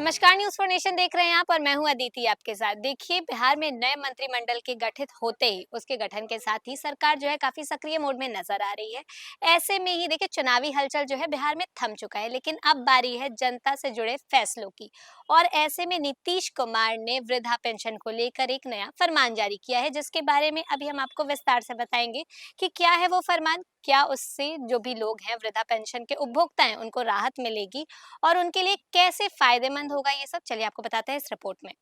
नमस्कार, news for nation देख रहे हैं आप और मैं हूं अदिति आपके साथ। देखिए, बिहार में नए मंत्रिमंडल के गठित होते ही उसके गठन के साथ ही सरकार जो है काफी सक्रिय मोड में नजर आ रही है। ऐसे में ही देखिए, चुनावी हलचल जो है बिहार में थम चुका है, लेकिन अब बारी है जनता से जुड़े फैसलों की। और ऐसे में नीतीश कुमार ने वृद्धा पेंशन को लेकर एक नया फरमान जारी किया है, जिसके बारे में अभी हम आपको विस्तार से बताएंगे कि क्या है वो फरमान, क्या उससे जो भी लोग हैं वृद्धा पेंशन के उपभोक्ता हैं उनको राहत मिलेगी और उनके लिए कैसे फायदेमंद होगा, ये सब चलिए आपको बताते हैं इस रिपोर्ट में।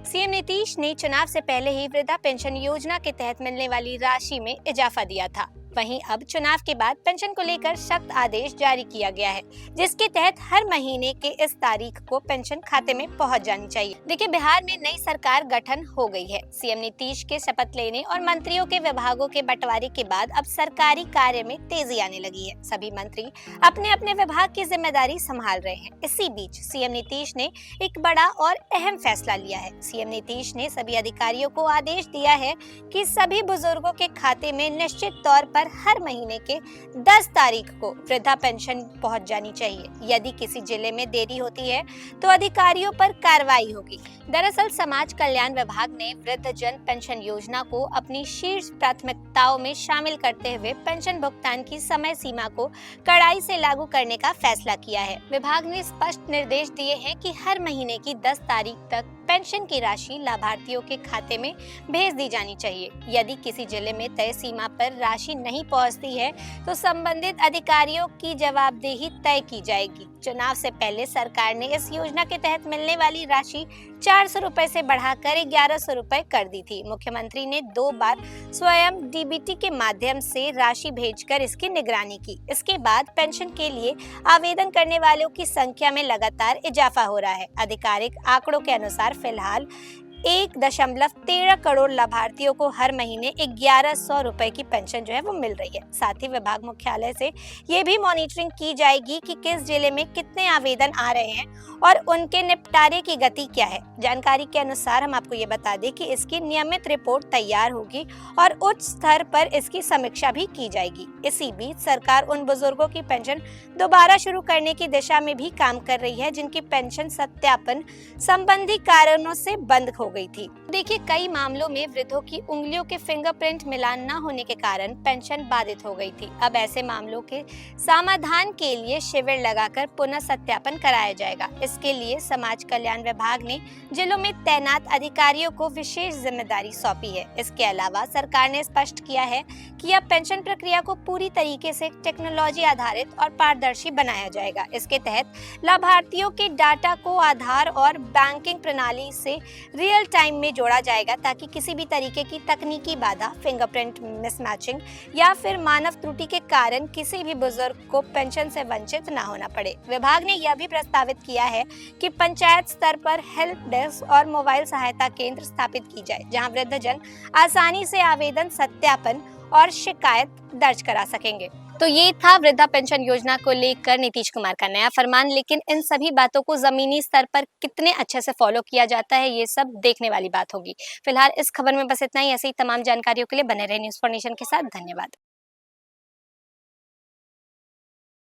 सीएम नीतीश ने चुनाव से पहले ही वृद्धा पेंशन योजना के तहत मिलने वाली राशि में इजाफा दिया था। वहीं अब चुनाव के बाद पेंशन को लेकर सख्त आदेश जारी किया गया है, जिसके तहत हर महीने के इस तारीख को पेंशन खाते में पहुंच जानी चाहिए। देखिए, बिहार में नई सरकार गठन हो गई है। सीएम नीतीश के शपथ लेने और मंत्रियों के विभागों के बंटवारे के बाद अब सरकारी कार्य में तेजी आने लगी है। सभी मंत्री अपने अपने विभाग की जिम्मेदारी संभाल रहे हैं। इसी बीच सीएम नीतीश ने एक बड़ा और अहम फैसला लिया है। सीएम नीतीश ने सभी अधिकारियों को आदेश दिया है कि सभी बुजुर्गों के खाते में निश्चित तौर पर हर महीने के 10 तारीख को वृद्धा पेंशन पहुंच जानी चाहिए। यदि किसी जिले में देरी होती है तो अधिकारियों पर कार्रवाई होगी। दरअसल समाज कल्याण विभाग ने वृद्धजन पेंशन योजना को अपनी शीर्ष प्राथमिकताओं में शामिल करते हुए पेंशन भुगतान की समय सीमा को कड़ाई से लागू करने का फैसला किया है। विभाग ने स्पष्ट निर्देश दिए हैं कि हर महीने की 10 तारीख तक पेंशन की राशि लाभार्थियों के खाते में भेज दी जानी चाहिए। यदि किसी जिले में तय सीमा पर राशि नहीं पहुंचती है तो संबंधित अधिकारियों की जवाबदेही तय की जाएगी। चुनाव से पहले सरकार ने इस योजना के तहत मिलने वाली राशि 400 रुपए से बढ़ाकर 1100 रुपए कर दी थी। मुख्यमंत्री ने 2 बार स्वयं डीबीटी के माध्यम से राशि भेजकर इसकी निगरानी की। इसके बाद पेंशन के लिए आवेदन करने वालों की संख्या में लगातार इजाफा हो रहा है। आधिकारिक आंकड़ों के अनुसार फिलहाल 1.13 करोड़ लाभार्थियों को हर महीने 1100 रुपए की पेंशन जो है वो मिल रही है। साथ ही विभाग मुख्यालय से ये भी मॉनिटरिंग की जाएगी कि किस जिले में कितने आवेदन आ रहे हैं और उनके निपटारे की गति क्या है। जानकारी के अनुसार हम आपको ये बता दें कि इसकी नियमित रिपोर्ट तैयार होगी और उच्च स्तर पर इसकी समीक्षा भी की जाएगी। इसी बीच सरकार उन बुजुर्गों की पेंशन दोबारा शुरू करने की दिशा में भी काम कर रही है जिनकी पेंशन सत्यापन संबंधी कारणों से बंद हो गई थी। देखिए, कई मामलों में वृद्धों की उंगलियों के फिंगरप्रिंट मिलान न होने के कारण पेंशन बाधित हो गई थी। अब ऐसे मामलों के समाधान के लिए शिविर लगाकर पुनः सत्यापन कराया जाएगा। इसके लिए समाज कल्याण विभाग ने जिलों में तैनात अधिकारियों को विशेष जिम्मेदारी सौंपी है। इसके अलावा सरकार ने स्पष्ट किया है कि अब पेंशन प्रक्रिया को पूरी तरीके से टेक्नोलॉजी आधारित और पारदर्शी बनाया जाएगा। इसके तहत लाभार्थियों के डाटा को आधार और बैंकिंग प्रणाली से रियल टाइम में जोड़ा जाएगा, ताकि किसी भी तरीके की तकनीकी बाधा, फिंगरप्रिंट मिसमैचिंग या फिर मानव त्रुटि के कारण किसी भी बुजुर्ग को पेंशन से वंचित न होना पड़े। विभाग ने यह भी प्रस्तावित किया है कि पंचायत स्तर पर हेल्प डेस्क और मोबाइल सहायता केंद्र स्थापित की जाए, जहां वृद्धजन आसानी से आवेदन, सत्यापन और शिकायत दर्ज करा सकेंगे। तो ये था वृद्धा पेंशन योजना को लेकर नीतीश कुमार का नया फरमान, लेकिन इन सभी बातों को जमीनी स्तर पर कितने अच्छे से फॉलो किया जाता है, ये सब देखने वाली बात होगी। फिलहाल इस खबर में बस इतना ही। ऐसे ही तमाम जानकारियों के लिए बने रहे न्यूज फॉर नेशन के साथ। धन्यवाद।